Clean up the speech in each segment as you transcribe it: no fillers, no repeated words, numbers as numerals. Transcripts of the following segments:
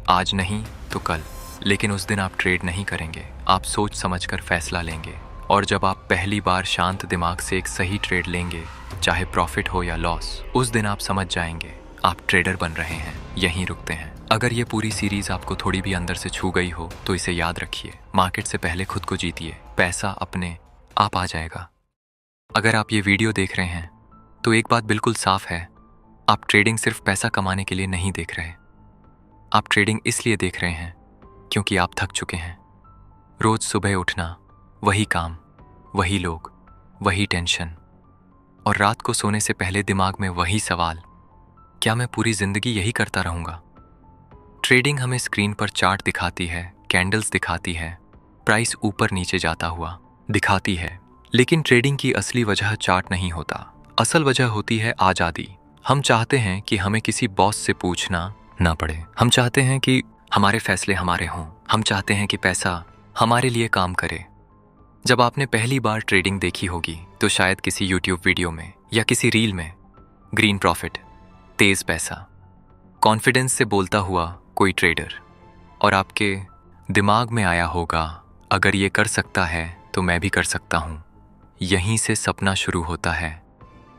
आज नहीं तो कल, लेकिन उस दिन आप ट्रेड नहीं करेंगे, आप सोच समझकर फैसला लेंगे। और जब आप पहली बार शांत दिमाग से एक सही ट्रेड लेंगे, चाहे प्रॉफिट हो या लॉस, उस दिन आप समझ जाएंगे आप ट्रेडर बन रहे हैं। यहीं रुकते हैं। अगर ये पूरी सीरीज आपको थोड़ी भी अंदर से छू गई हो तो इसे याद रखिए, मार्केट से पहले खुद को जीतिए, पैसा अपने आप आ जाएगा। अगर आप ये वीडियो देख रहे हैं तो एक बात बिल्कुल साफ है, आप ट्रेडिंग सिर्फ पैसा कमाने के लिए नहीं देख रहे। आप ट्रेडिंग इसलिए देख रहे हैं क्योंकि आप थक चुके हैं। रोज सुबह उठना, वही काम, वही लोग, वही टेंशन, और रात को सोने से पहले दिमाग में वही सवाल, क्या मैं पूरी जिंदगी यही करता रहूंगा? ट्रेडिंग हमें स्क्रीन पर चार्ट दिखाती है, कैंडल्स दिखाती है, प्राइस ऊपर नीचे जाता हुआ दिखाती है, लेकिन ट्रेडिंग की असली वजह चार्ट नहीं होता। असल वजह होती है आज़ादी। हम चाहते हैं कि हमें किसी बॉस से पूछना ना पड़े। हम चाहते हैं कि हमारे फैसले हमारे हों। हम चाहते हैं कि पैसा हमारे लिए काम करे। जब आपने पहली बार ट्रेडिंग देखी होगी तो शायद किसी यूट्यूब वीडियो में या किसी रील में, ग्रीन प्रॉफिट, तेज पैसा, कॉन्फिडेंस से बोलता हुआ कोई ट्रेडर, और आपके दिमाग में आया होगा, अगर ये कर सकता है तो मैं भी कर सकता हूँ। यहीं से सपना शुरू होता है।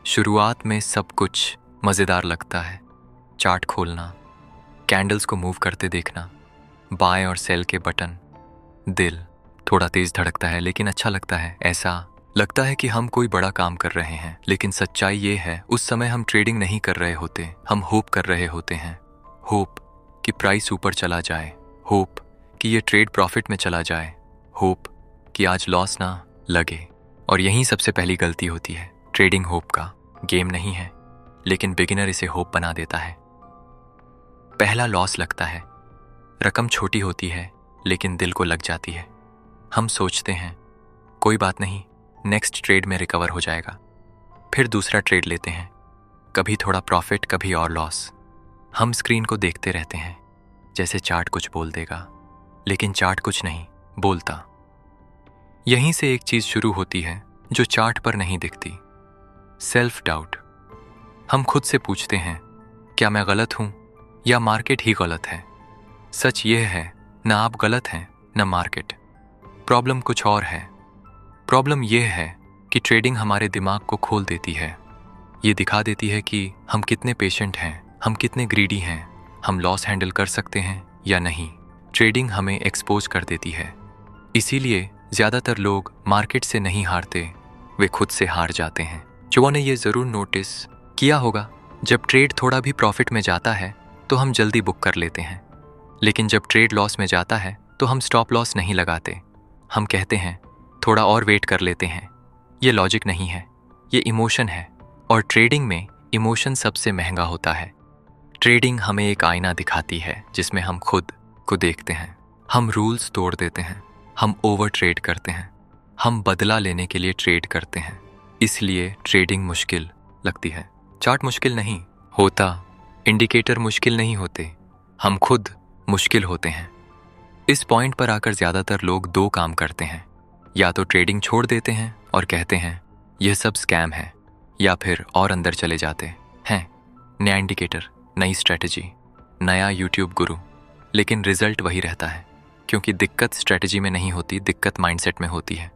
शुरुआत में सब कुछ मज़ेदार लगता है। चार्ट खोलना, कैंडल्स को मूव करते देखना, बाय और सेल के बटन, दिल थोड़ा तेज धड़कता है लेकिन अच्छा लगता है। ऐसा लगता है कि हम कोई बड़ा काम कर रहे हैं, लेकिन सच्चाई ये है उस समय हम ट्रेडिंग नहीं कर रहे होते, हम होप कर रहे होते हैं। होप कि प्राइस ऊपर चला जाए, होप कि ये ट्रेड प्रॉफिट में चला जाए, होप कि आज लॉस ना लगे। और यहीं सबसे पहली गलती होती है। ट्रेडिंग होप का गेम नहीं है, लेकिन बिगिनर इसे होप बना देता है। पहला लॉस लगता है, रकम छोटी होती है लेकिन दिल को लग जाती है। हम सोचते हैं कोई बात नहीं, नेक्स्ट ट्रेड में रिकवर हो जाएगा। फिर दूसरा ट्रेड लेते हैं, कभी थोड़ा प्रॉफिट, कभी और लॉस। हम स्क्रीन को देखते रहते हैं जैसे चार्ट कुछ बोल देगा, लेकिन चार्ट कुछ नहीं बोलता। यहीं से एक चीज शुरू होती है जो चार्ट पर नहीं दिखती, सेल्फ डाउट। हम खुद से पूछते हैं, क्या मैं गलत हूं या मार्केट ही गलत है? सच यह है, ना आप गलत हैं ना मार्केट। प्रॉब्लम कुछ और है। प्रॉब्लम यह है कि ट्रेडिंग हमारे दिमाग को खोल देती है। ये दिखा देती है कि हम कितने पेशेंट हैं, हम कितने ग्रीडी हैं, हम लॉस हैंडल कर सकते हैं या नहीं। ट्रेडिंग हमें एक्सपोज कर देती है। इसीलिए ज़्यादातर लोग मार्केट से नहीं हारते, वे खुद से हार जाते हैं। जो ने ये ज़रूर नोटिस किया होगा, जब ट्रेड थोड़ा भी प्रॉफिट में जाता है तो हम जल्दी बुक कर लेते हैं, लेकिन जब ट्रेड लॉस में जाता है तो हम स्टॉप लॉस नहीं लगाते। हम कहते हैं थोड़ा और वेट कर लेते हैं। ये लॉजिक नहीं है, ये इमोशन है, और ट्रेडिंग में इमोशन सबसे महंगा होता है। ट्रेडिंग हमें एक आईना दिखाती है जिसमें हम खुद को देखते हैं। हम रूल्स तोड़ देते हैं, हम ओवर ट्रेड करते हैं, हम बदला लेने के लिए ट्रेड करते हैं। इसलिए ट्रेडिंग मुश्किल लगती है। चार्ट मुश्किल नहीं होता, इंडिकेटर मुश्किल नहीं होते, हम खुद मुश्किल होते हैं। इस पॉइंट पर आकर ज़्यादातर लोग दो काम करते हैं, या तो ट्रेडिंग छोड़ देते हैं और कहते हैं यह सब स्कैम है, या फिर और अंदर चले जाते हैं। नया इंडिकेटर, नई स्ट्रेटजी, नया यूट्यूब गुरु, लेकिन रिजल्ट वही रहता है, क्योंकि दिक्कत स्ट्रेटजी में नहीं होती, दिक्कत माइंडसेट में होती है।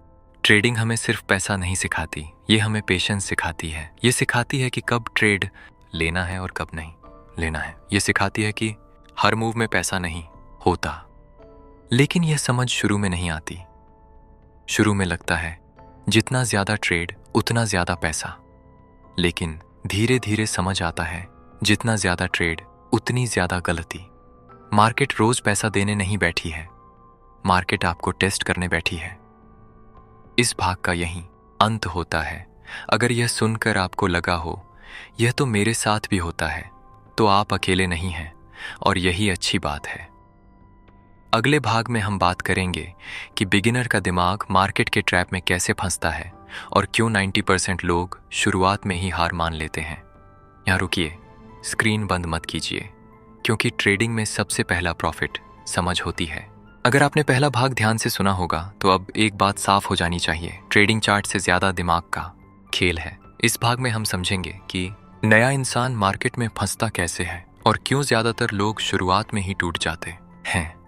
ट्रेडिंग हमें सिर्फ पैसा नहीं सिखाती, ये हमें पेशेंस सिखाती है। ये सिखाती है कि कब ट्रेड लेना है और कब नहीं लेना है। ये सिखाती है कि हर मूव में पैसा नहीं होता। लेकिन यह समझ शुरू में नहीं आती। शुरू में लगता है जितना ज़्यादा ट्रेड उतना ज़्यादा पैसा, लेकिन धीरे धीरे समझ आता है जितना ज़्यादा ट्रेड उतनी ज़्यादा गलती। मार्केट रोज पैसा देने नहीं बैठी है, मार्केट आपको टेस्ट करने बैठी है। इस भाग का यही अंत होता है। अगर यह सुनकर आपको लगा हो यह तो मेरे साथ भी होता है, तो आप अकेले नहीं हैं, और यही अच्छी बात है। अगले भाग में हम बात करेंगे कि बिगिनर का दिमाग मार्केट के ट्रैप में कैसे फंसता है और क्यों 90% लोग शुरुआत में ही हार मान लेते हैं। यहाँ रुकिए, स्क्रीन बंद मत कीजिए, क्योंकि ट्रेडिंग में सबसे पहला प्रॉफिट समझ होती है। अगर आपने पहला भाग ध्यान से सुना होगा तो अब एक बात साफ हो जानी चाहिए, ट्रेडिंग चार्ट से ज़्यादा दिमाग का खेल है। इस भाग में हम समझेंगे कि नया इंसान मार्केट में फंसता कैसे है और क्यों ज़्यादातर लोग शुरुआत में ही टूट जाते हैं। हैं।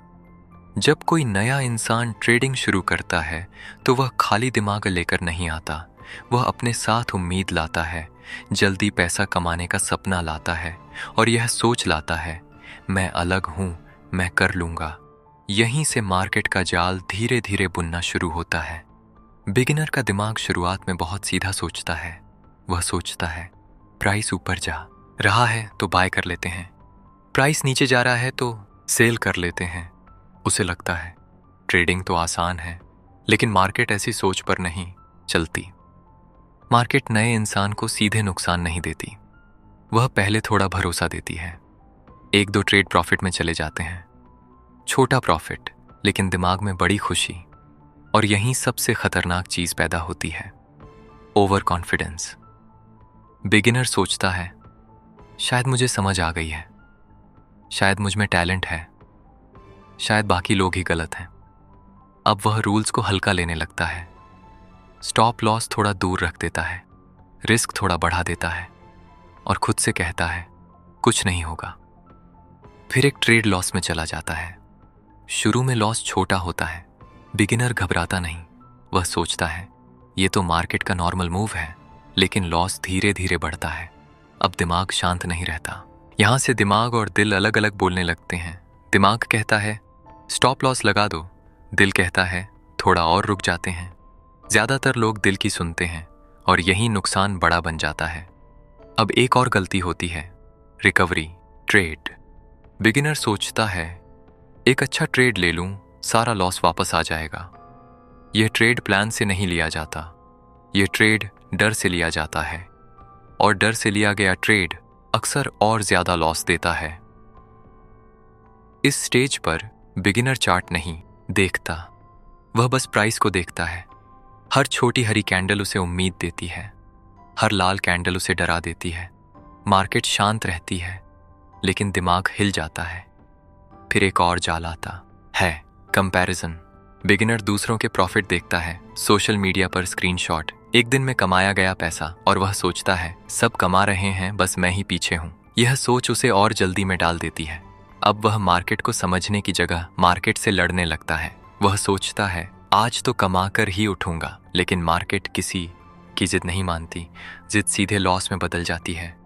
जब कोई नया इंसान ट्रेडिंग शुरू करता है तो वह खाली दिमाग लेकर नहीं आता, वह अपने साथ उम्मीद लाता है, जल्दी पैसा कमाने का सपना लाता है और यह सोच लाता है, मैं अलग हूं, मैं कर लूंगा। यहीं से मार्केट का जाल धीरे धीरे बुनना शुरू होता है। बिगिनर का दिमाग शुरुआत में बहुत सीधा सोचता है। वह सोचता है प्राइस ऊपर जा रहा है तो बाय कर लेते हैं, प्राइस नीचे जा रहा है तो सेल कर लेते हैं। उसे लगता है ट्रेडिंग तो आसान है, लेकिन मार्केट ऐसी सोच पर नहीं चलती। मार्केट नए इंसान को सीधे नुकसान नहीं देती, वह पहले थोड़ा भरोसा देती है। एक दो ट्रेड प्रॉफिट में चले जाते हैं, छोटा प्रॉफिट लेकिन दिमाग में बड़ी खुशी। और यहीं सबसे खतरनाक चीज पैदा होती है, ओवर कॉन्फिडेंस। बिगिनर सोचता है शायद मुझे समझ आ गई है, शायद मुझ में टैलेंट है, शायद बाकी लोग ही गलत हैं। अब वह रूल्स को हल्का लेने लगता है, स्टॉप लॉस थोड़ा दूर रख देता है, रिस्क थोड़ा बढ़ा देता है और खुद से कहता है कुछ नहीं होगा। फिर एक ट्रेड लॉस में चला जाता है। शुरू में लॉस छोटा होता है, बिगिनर घबराता नहीं, वह सोचता है ये तो मार्केट का नॉर्मल मूव है। लेकिन लॉस धीरे धीरे बढ़ता है। अब दिमाग शांत नहीं रहता, यहां से दिमाग और दिल अलग अलग बोलने लगते हैं। दिमाग कहता है स्टॉप लॉस लगा दो, दिल कहता है थोड़ा और रुक जाते हैं। ज्यादातर लोग दिल की सुनते हैं और यही नुकसान बड़ा बन जाता है। अब एक और गलती होती है, रिकवरी ट्रेड। बिगिनर सोचता है एक अच्छा ट्रेड ले लूं, सारा लॉस वापस आ जाएगा। यह ट्रेड प्लान से नहीं लिया जाता, यह ट्रेड डर से लिया जाता है और डर से लिया गया ट्रेड अक्सर और ज्यादा लॉस देता है। इस स्टेज पर बिगिनर चार्ट नहीं देखता, वह बस प्राइस को देखता है। हर छोटी हरी कैंडल उसे उम्मीद देती है, हर लाल कैंडल उसे डरा देती है। मार्केट शांत रहती है लेकिन दिमाग हिल जाता है। फिर एक और जाल आता है, कंपैरिजन। बिगिनर दूसरों के प्रॉफिट देखता है, सोशल मीडिया पर स्क्रीनशॉट, एक दिन में कमाया गया पैसा, और वह सोचता है सब कमा रहे हैं, बस मैं ही पीछे हूं। यह सोच उसे और जल्दी में डाल देती है। अब वह मार्केट को समझने की जगह मार्केट से लड़ने लगता है। वह सोचता है आज तो कमा कर ही उठूंगा, लेकिन मार्केट किसी की जिद नहीं मानती, जिद सीधे लॉस में बदल जाती है।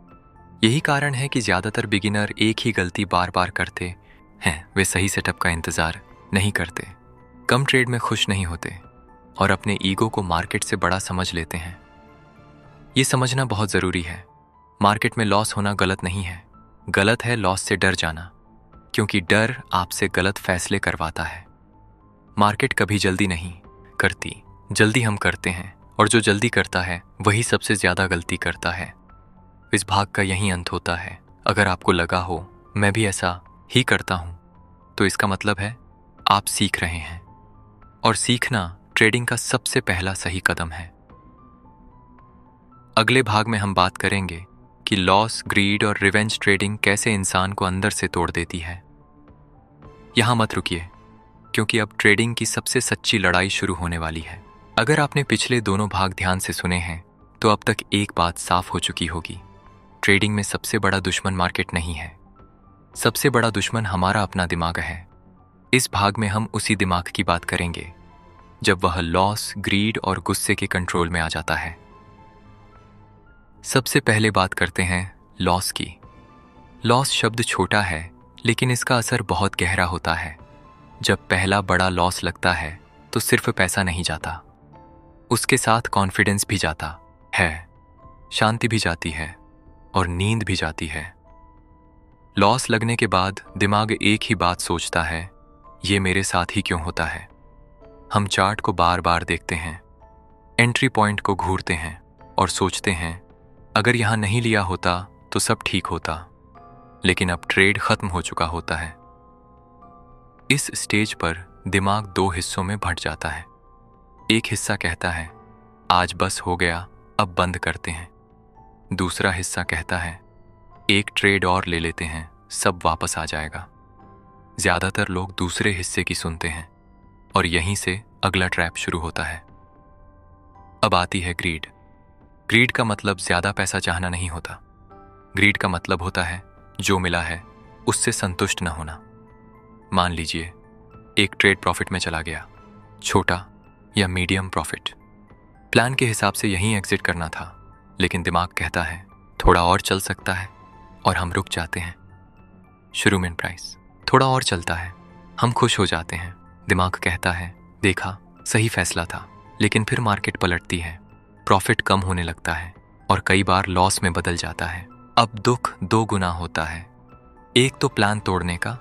यही कारण है कि ज्यादातर बिगिनर एक ही गलती बार बार करते हैं, वे सही सेटअप का इंतजार नहीं करते, कम ट्रेड में खुश नहीं होते और अपने ईगो को मार्केट से बड़ा समझ लेते हैं। ये समझना बहुत जरूरी है, मार्केट में लॉस होना गलत नहीं है, गलत है लॉस से डर जाना, क्योंकि डर आपसे गलत फैसले करवाता है। मार्केट कभी जल्दी नहीं करती, जल्दी हम करते हैं, और जो जल्दी करता है वही सबसे ज्यादा गलती करता है। इस भाग का यही अंत होता है। अगर आपको लगा हो मैं भी ऐसा ही करता हूं, तो इसका मतलब है आप सीख रहे हैं, और सीखना ट्रेडिंग का सबसे पहला सही कदम है। अगले भाग में हम बात करेंगे कि लॉस, ग्रीड और रिवेंज ट्रेडिंग कैसे इंसान को अंदर से तोड़ देती है। यहां मत रुकिए, क्योंकि अब ट्रेडिंग की सबसे सच्ची लड़ाई शुरू होने वाली है। अगर आपने पिछले दोनों भाग ध्यान से सुने हैं तो अब तक एक बात साफ हो चुकी होगी, ट्रेडिंग में सबसे बड़ा दुश्मन मार्केट नहीं है, सबसे बड़ा दुश्मन हमारा अपना दिमाग है। इस भाग में हम उसी दिमाग की बात करेंगे जब वह लॉस, ग्रीड और गुस्से के कंट्रोल में आ जाता है। सबसे पहले बात करते हैं लॉस की। लॉस शब्द छोटा है, लेकिन इसका असर बहुत गहरा होता है। जब पहला बड़ा लॉस लगता है तो सिर्फ पैसा नहीं जाता, उसके साथ कॉन्फिडेंस भी जाता है, शांति भी जाती है और नींद भी जाती है। लॉस लगने के बाद दिमाग एक ही बात सोचता है, ये मेरे साथ ही क्यों होता है। हम चार्ट को बार बार देखते हैं, एंट्री पॉइंट को घूरते हैं और सोचते हैं अगर यहां नहीं लिया होता तो सब ठीक होता, लेकिन अब ट्रेड खत्म हो चुका होता है। इस स्टेज पर दिमाग दो हिस्सों में बंट जाता है। एक हिस्सा कहता है आज बस हो गया, अब बंद करते हैं। दूसरा हिस्सा कहता है एक ट्रेड और ले लेते हैं, सब वापस आ जाएगा। ज्यादातर लोग दूसरे हिस्से की सुनते हैं और यहीं से अगला ट्रैप शुरू होता है। अब आती है ग्रीड। ग्रीड का मतलब ज्यादा पैसा चाहना नहीं होता। ग्रीड का मतलब होता है जो मिला है उससे संतुष्ट न होना। मान लीजिए एक ट्रेड प्रॉफिट में चला गया, छोटा या मीडियम प्रॉफिट। प्लान के हिसाब से यहीं एग्जिट करना था, लेकिन दिमाग कहता है थोड़ा और चल सकता है और हम रुक जाते हैं। शुरू में प्राइस थोड़ा और चलता है, हम खुश हो जाते हैं। दिमाग कहता है देखा सही फैसला था, लेकिन फिर मार्केट पलटती है, प्रॉफिट कम होने लगता है और कई बार लॉस में बदल जाता है। अब दुख दो गुना होता है, एक तो प्लान तोड़ने का,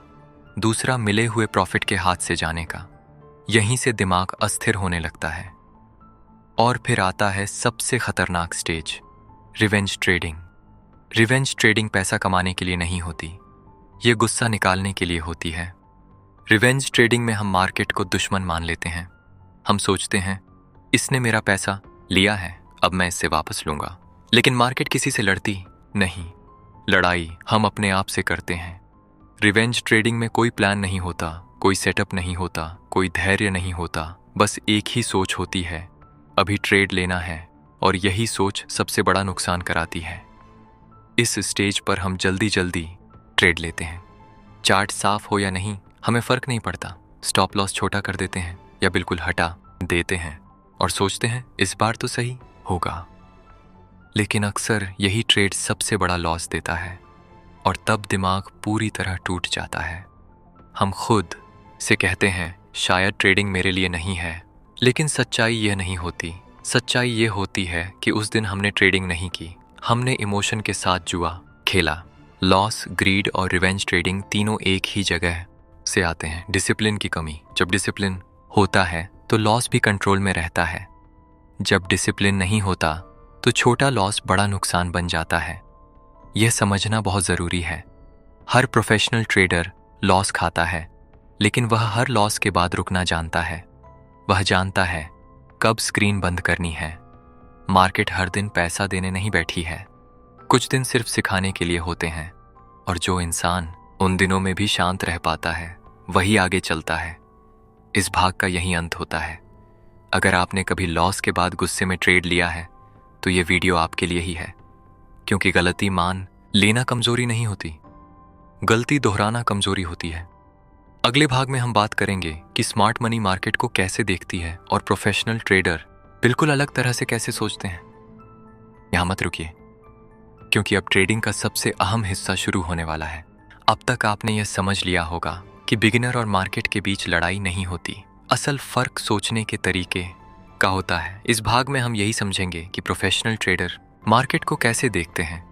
दूसरा मिले हुए प्रॉफिट के हाथ से जाने का। यहीं से दिमाग अस्थिर होने लगता है। और फिर आता है सबसे खतरनाक stage, revenge trading. Revenge trading पैसा कमाने के लिए नहीं होती, ये गुस्सा निकालने के लिए होती है। रिवेंज ट्रेडिंग में हम मार्केट को दुश्मन मान लेते हैं। हम सोचते हैं इसने मेरा पैसा लिया है, अब मैं इससे वापस लूंगा। लेकिन मार्केट किसी से लड़ती नहीं, लड़ाई हम अपने आप से करते हैं। रिवेंज ट्रेडिंग में कोई प्लान नहीं होता, कोई सेटअप नहीं होता, कोई धैर्य नहीं होता, बस एक ही सोच होती है, अभी ट्रेड लेना है। और यही सोच सबसे बड़ा नुकसान कराती है। इस स्टेज पर हम जल्दी जल्दी ट्रेड लेते हैं। चार्ट साफ हो या नहीं हमें फर्क नहीं पड़ता, स्टॉप लॉस छोटा कर देते हैं या बिल्कुल हटा देते हैं और सोचते हैं इस बार तो सही होगा। लेकिन अक्सर यही ट्रेड सबसे बड़ा लॉस देता है और तब दिमाग पूरी तरह टूट जाता है। हम खुद से कहते हैं शायद ट्रेडिंग मेरे लिए नहीं है, लेकिन सच्चाई यह नहीं होती। सच्चाई ये होती है कि उस दिन हमने ट्रेडिंग नहीं की, हमने इमोशन के साथ जुआ खेला। लॉस, ग्रीड और रिवेंज ट्रेडिंग तीनों एक ही जगह से आते हैं, डिसिप्लिन की कमी। जब डिसिप्लिन होता है तो लॉस भी कंट्रोल में रहता है, जब डिसिप्लिन नहीं होता तो छोटा लॉस बड़ा नुकसान बन जाता है। यह समझना बहुत ज़रूरी है। हर प्रोफेशनल ट्रेडर लॉस खाता है, लेकिन वह हर लॉस के बाद रुकना जानता है। वह जानता है कब स्क्रीन बंद करनी है। मार्केट हर दिन पैसा देने नहीं बैठी है, कुछ दिन सिर्फ सिखाने के लिए होते हैं। और जो इंसान उन दिनों में भी शांत रह पाता है वही आगे चलता है। इस भाग का यही अंत होता है। अगर आपने कभी लॉस के बाद गुस्से में ट्रेड लिया है तो ये वीडियो आपके लिए ही है, क्योंकि गलती मान लेना कमजोरी नहीं होती, गलती दोहराना कमजोरी होती है। अगले भाग में हम बात करेंगे कि स्मार्ट मनी मार्केट को कैसे देखती है और प्रोफेशनल ट्रेडर बिल्कुल अलग तरह से कैसे सोचते हैं। यहां मत रुकिए, क्योंकि अब ट्रेडिंग का सबसे अहम हिस्सा शुरू होने वाला है। अब तक आपने यह समझ लिया होगा कि बिगिनर और मार्केट के बीच लड़ाई नहीं होती, असल फर्क सोचने के तरीके का होता है। इस भाग में हम यही समझेंगे कि प्रोफेशनल ट्रेडर मार्केट को कैसे देखते हैं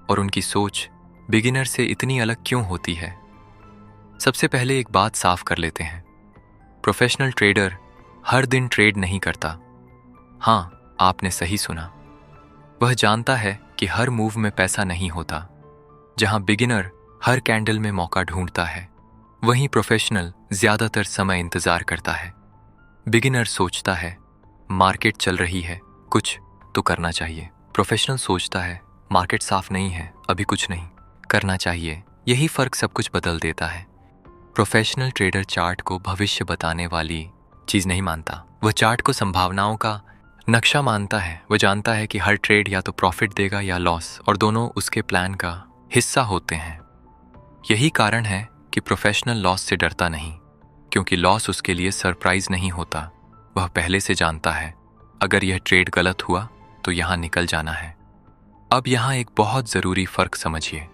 और उनकी सोच बिगिनर से इतनी अलग क्यों होती है। सबसे पहले एक बात साफ कर लेते हैं, प्रोफेशनल ट्रेडर हर दिन ट्रेड नहीं करता। हाँ, आपने सही सुना। वह जानता है कि हर मूव में पैसा नहीं होता। जहां बिगिनर हर कैंडल में मौका ढूंढता है, वहीं प्रोफेशनल ज्यादातर समय इंतजार करता है। बिगिनर सोचता है मार्केट चल रही है, कुछ तो करना चाहिए। प्रोफेशनल सोचता है मार्केट साफ नहीं है, अभी कुछ नहीं करना चाहिए। यही फर्क सब कुछ बदल देता है। प्रोफेशनल ट्रेडर चार्ट को भविष्य बताने वाली चीज नहीं मानता, वह चार्ट को संभावनाओं का नक्शा मानता है। वह जानता है कि हर ट्रेड या तो प्रॉफिट देगा या लॉस, और दोनों उसके प्लान का हिस्सा होते हैं। यही कारण है कि प्रोफेशनल लॉस से डरता नहीं, क्योंकि लॉस उसके लिए सरप्राइज नहीं होता। वह पहले से जानता है अगर यह ट्रेड गलत हुआ तो यहां निकल जाना है। अब यहां एक बहुत जरूरी फर्क समझिए।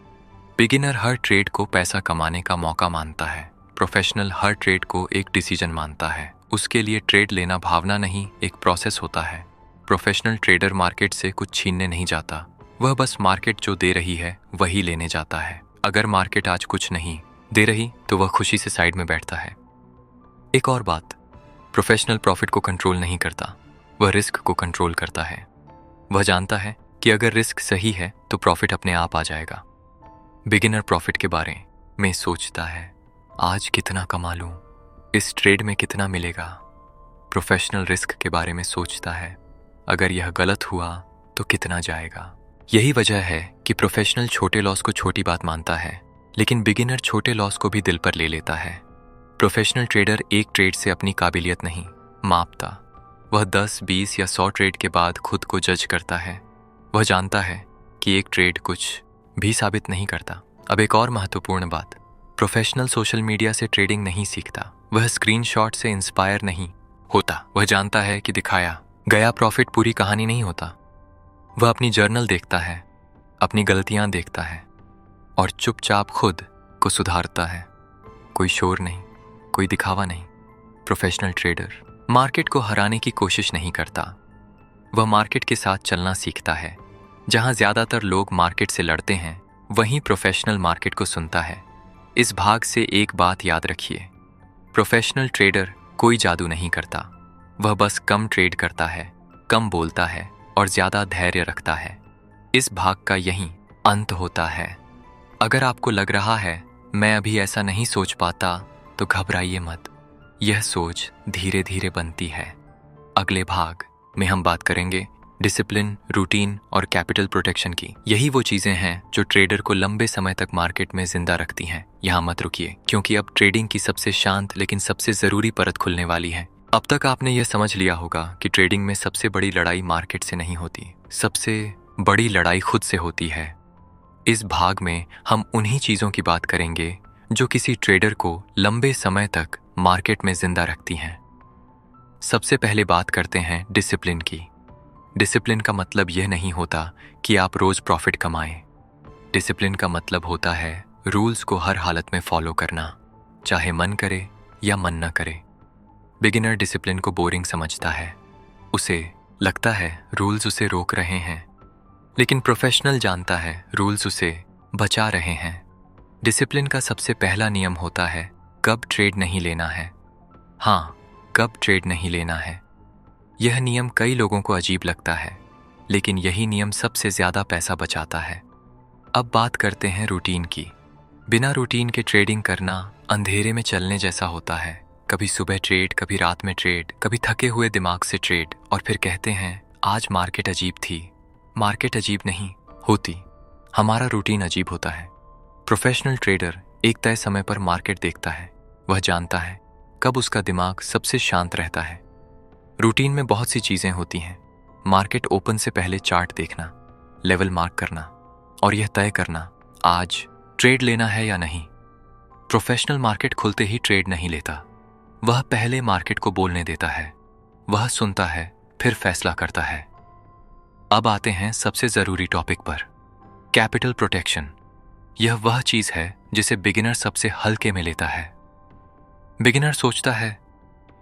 बिगिनर हर ट्रेड को पैसा कमाने का मौका मानता है, प्रोफेशनल हर ट्रेड को एक डिसीजन मानता है। उसके लिए ट्रेड लेना भावना नहीं, एक प्रोसेस होता है। प्रोफेशनल ट्रेडर मार्केट से कुछ छीनने नहीं जाता, वह बस मार्केट जो दे रही है वही लेने जाता है। अगर मार्केट आज कुछ नहीं दे रही तो वह खुशी से साइड में बैठता है। एक और बात, प्रोफेशनल प्रॉफिट को कंट्रोल नहीं करता, वह रिस्क को कंट्रोल करता है। वह जानता है कि अगर रिस्क सही है तो प्रॉफिट अपने आप आ जाएगा। बिगिनर प्रॉफिट के बारे में सोचता है आज कितना कमा लूं, इस ट्रेड में कितना मिलेगा। प्रोफेशनल रिस्क के बारे में सोचता है अगर यह गलत हुआ तो कितना जाएगा। यही वजह है कि प्रोफेशनल छोटे लॉस को छोटी बात मानता है, लेकिन बिगिनर छोटे लॉस को भी दिल पर ले लेता है। प्रोफेशनल ट्रेडर एक ट्रेड से अपनी काबिलियत नहीं मापता, वह 10, 20 या 100 ट्रेड के बाद खुद को जज करता है। वह जानता है कि एक ट्रेड कुछ भी साबित नहीं करता। अब एक और महत्वपूर्ण बात, प्रोफेशनल सोशल मीडिया से ट्रेडिंग नहीं सीखता, वह स्क्रीनशॉट से इंस्पायर नहीं होता। वह जानता है कि दिखाया गया प्रॉफिट पूरी कहानी नहीं होता। वह अपनी जर्नल देखता है, अपनी गलतियां देखता है और चुपचाप खुद को सुधारता है। कोई शोर नहीं, कोई दिखावा नहीं। प्रोफेशनल ट्रेडर मार्केट को हराने की कोशिश नहीं करता, वह मार्केट के साथ चलना सीखता है। जहां ज्यादातर लोग मार्केट से लड़ते हैं, वहीं प्रोफेशनल मार्केट को सुनता है। इस भाग से एक बात याद रखिए, प्रोफेशनल ट्रेडर कोई जादू नहीं करता, वह बस कम ट्रेड करता है, कम बोलता है और ज्यादा धैर्य रखता है। इस भाग का यही अंत होता है। अगर आपको लग रहा है मैं अभी ऐसा नहीं सोच पाता, तो घबराइए मत, यह सोच धीरे धीरे बनती है। अगले भाग में हम बात करेंगे डिसिप्लिन, रूटीन और कैपिटल प्रोटेक्शन की। यही वो चीजें हैं जो ट्रेडर को लंबे समय तक मार्केट में जिंदा रखती हैं। यहाँ मत रुकिए, क्योंकि अब ट्रेडिंग की सबसे शांत लेकिन सबसे जरूरी परत खुलने वाली है। अब तक आपने यह समझ लिया होगा कि ट्रेडिंग में सबसे बड़ी लड़ाई मार्केट से नहीं होती, सबसे बड़ी लड़ाई खुद से होती है। इस भाग में हम उन्हीं चीजों की बात करेंगे जो किसी ट्रेडर को लंबे समय तक मार्केट में जिंदा रखती हैं। सबसे पहले बात करते हैं डिसिप्लिन की। डिसिप्लिन का मतलब यह नहीं होता कि आप रोज प्रॉफिट कमाएं। डिसिप्लिन का मतलब होता है रूल्स को हर हालत में फॉलो करना, चाहे मन करे या मन न करे। बिगिनर डिसिप्लिन को बोरिंग समझता है, उसे लगता है रूल्स उसे रोक रहे हैं, लेकिन प्रोफेशनल जानता है रूल्स उसे बचा रहे हैं। डिसिप्लिन का सबसे पहला नियम होता है कब ट्रेड नहीं लेना है। हाँ, कब ट्रेड नहीं लेना है। यह नियम कई लोगों को अजीब लगता है, लेकिन यही नियम सबसे ज्यादा पैसा बचाता है। अब बात करते हैं रूटीन की। बिना रूटीन के ट्रेडिंग करना अंधेरे में चलने जैसा होता है। कभी सुबह ट्रेड, कभी रात में ट्रेड, कभी थके हुए दिमाग से ट्रेड, और फिर कहते हैं आज मार्केट अजीब थी। मार्केट अजीब नहीं होती, हमारा रूटीन अजीब होता है। प्रोफेशनल ट्रेडर एक तय समय पर मार्केट देखता है, वह जानता है कब उसका दिमाग सबसे शांत रहता है। रूटीन में बहुत सी चीजें होती हैं। मार्केट ओपन से पहले चार्ट देखना, लेवल मार्क करना और यह तय करना आज ट्रेड लेना है या नहीं। प्रोफेशनल मार्केट खुलते ही ट्रेड नहीं लेता, वह पहले मार्केट को बोलने देता है, वह सुनता है फिर फैसला करता है। अब आते हैं सबसे जरूरी टॉपिक पर, कैपिटल प्रोटेक्शन। यह वह चीज है जिसे बिगिनर सबसे हल्के में लेता है। बिगिनर सोचता है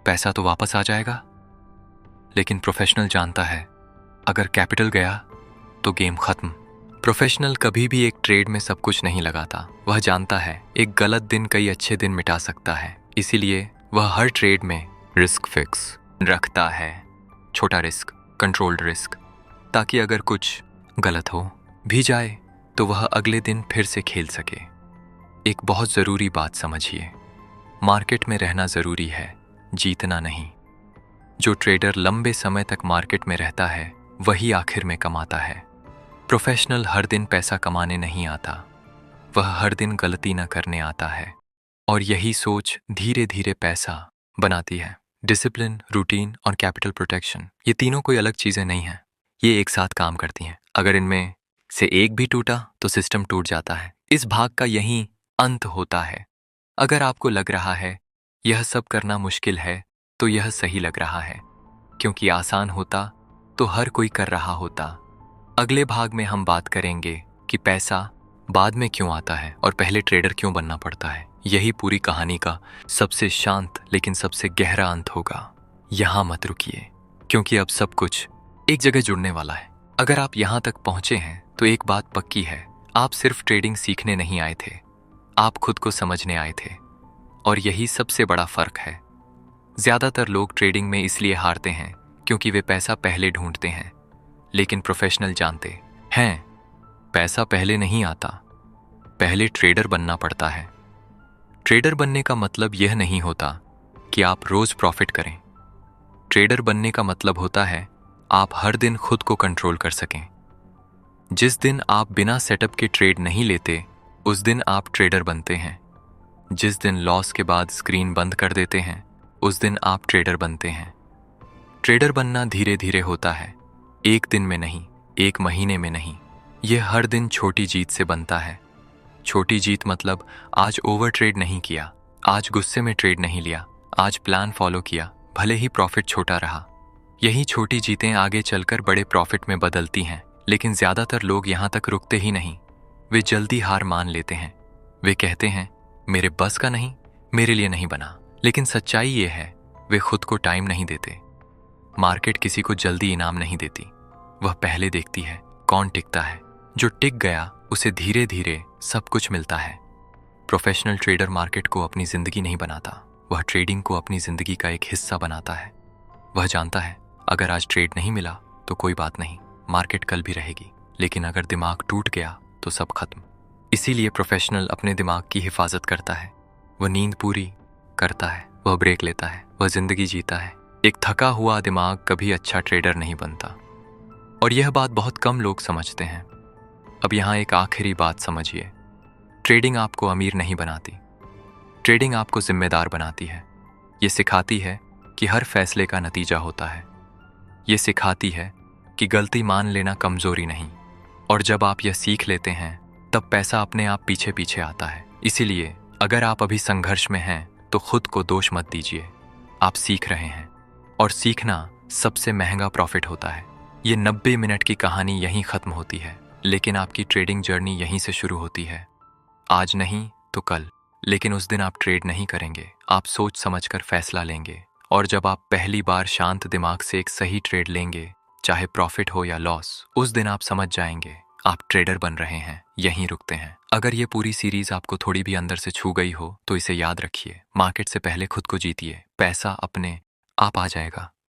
पैसा तो वापस आ जाएगा, लेकिन प्रोफेशनल जानता है अगर कैपिटल गया तो गेम खत्म। प्रोफेशनल कभी भी एक ट्रेड में सब कुछ नहीं लगाता, वह जानता है एक गलत दिन कई अच्छे दिन मिटा सकता है। इसीलिए वह हर ट्रेड में रिस्क फिक्स रखता है, छोटा रिस्क, कंट्रोल्ड रिस्क, ताकि अगर कुछ गलत हो भी जाए तो वह अगले दिन फिर से खेल सके। एक बहुत जरूरी बात समझिए, मार्केट में रहना जरूरी है, जीतना नहीं। जो ट्रेडर लंबे समय तक मार्केट में रहता है वही आखिर में कमाता है। प्रोफेशनल हर दिन पैसा कमाने नहीं आता, वह हर दिन गलती न करने आता है, और यही सोच धीरे धीरे पैसा बनाती है। डिसिप्लिन, रूटीन और कैपिटल प्रोटेक्शन, ये तीनों कोई अलग चीजें नहीं हैं, ये एक साथ काम करती हैं। अगर इनमें से एक भी टूटा तो सिस्टम टूट जाता है। इस भाग का यही अंत होता है। अगर आपको लग रहा है यह सब करना मुश्किल है, तो यह सही लग रहा है, क्योंकि आसान होता तो हर कोई कर रहा होता। अगले भाग में हम बात करेंगे कि पैसा बाद में क्यों आता है और पहले ट्रेडर क्यों बनना पड़ता है। यही पूरी कहानी का सबसे शांत लेकिन सबसे गहरा अंत होगा। यहाँ मत रुकिए, क्योंकि अब सब कुछ एक जगह जुड़ने वाला है। अगर आप यहाँ तक पहुंचे हैं तो एक बात पक्की है, आप सिर्फ ट्रेडिंग सीखने नहीं आए थे, आप खुद को समझने आए थे। और यही सबसे बड़ा फर्क है। ज्यादातर लोग ट्रेडिंग में इसलिए हारते हैं क्योंकि वे पैसा पहले ढूंढते हैं, लेकिन प्रोफेशनल जानते हैं पैसा पहले नहीं आता, पहले ट्रेडर बनना पड़ता है। ट्रेडर बनने का मतलब यह नहीं होता कि आप रोज प्रॉफिट करें। ट्रेडर बनने का मतलब होता है आप हर दिन खुद को कंट्रोल कर सकें। जिस दिन आप बिना सेटअप के ट्रेड नहीं लेते, उस दिन आप ट्रेडर बनते हैं। जिस दिन लॉस के बाद स्क्रीन बंद कर देते हैं, उस दिन आप ट्रेडर बनते हैं। ट्रेडर बनना धीरे धीरे होता है, एक दिन में नहीं, एक महीने में नहीं, यह हर दिन छोटी जीत से बनता है। छोटी जीत मतलब आज ओवर ट्रेड नहीं किया, आज गुस्से में ट्रेड नहीं लिया, आज प्लान फॉलो किया, भले ही प्रॉफिट छोटा रहा। यही छोटी जीतें आगे चलकर बड़े प्रॉफिट में बदलती हैं। लेकिन ज्यादातर लोग यहाँ तक रुकते ही नहीं, वे जल्दी हार मान लेते हैं। वे कहते हैं मेरे बस का नहीं, मेरे लिए नहीं बना। लेकिन सच्चाई ये है, वे खुद को टाइम नहीं देते। मार्केट किसी को जल्दी इनाम नहीं देती, वह पहले देखती है कौन टिकता है। जो टिक गया उसे धीरे धीरे सब कुछ मिलता है। प्रोफेशनल ट्रेडर मार्केट को अपनी जिंदगी नहीं बनाता, वह ट्रेडिंग को अपनी जिंदगी का एक हिस्सा बनाता है। वह जानता है अगर आज ट्रेड नहीं मिला तो कोई बात नहीं, मार्केट कल भी रहेगी। लेकिन अगर दिमाग टूट गया तो सब खत्म। इसीलिए प्रोफेशनल अपने दिमाग की हिफाजत करता है। वह नींद पूरी करता है, वह ब्रेक लेता है, वह जिंदगी जीता है। एक थका हुआ दिमाग कभी अच्छा ट्रेडर नहीं बनता, और यह बात बहुत कम लोग समझते हैं। अब यहाँ एक आखिरी बात समझिए, ट्रेडिंग आपको अमीर नहीं बनाती, ट्रेडिंग आपको जिम्मेदार बनाती है। ये सिखाती है कि हर फैसले का नतीजा होता है। ये सिखाती है कि गलती मान लेना कमजोरी नहीं, और जब आप यह सीख लेते हैं तब पैसा अपने आप पीछे पीछे आता है। इसीलिए अगर आप अभी संघर्ष में हैं तो खुद को दोष मत दीजिए। आप सीख रहे हैं, और सीखना सबसे महंगा प्रॉफिट होता है। ये 90 मिनट की कहानी यहीं खत्म होती है, लेकिन आपकी ट्रेडिंग जर्नी यहीं से शुरू होती है। आज नहीं तो कल, लेकिन उस दिन आप ट्रेड नहीं करेंगे, आप सोच समझकर फैसला लेंगे। और जब आप पहली बार शांत दिमाग से एक सही ट्रेड लेंगे, चाहे प्रॉफिट हो या लॉस, उस दिन आप समझ जाएंगे आप ट्रेडर बन रहे हैं, यहीं रुकते हैं। अगर ये पूरी सीरीज आपको थोड़ी भी अंदर से छू गई हो तो इसे याद रखिए, मार्केट से पहले खुद को जीतिए, पैसा अपने आप आ जाएगा।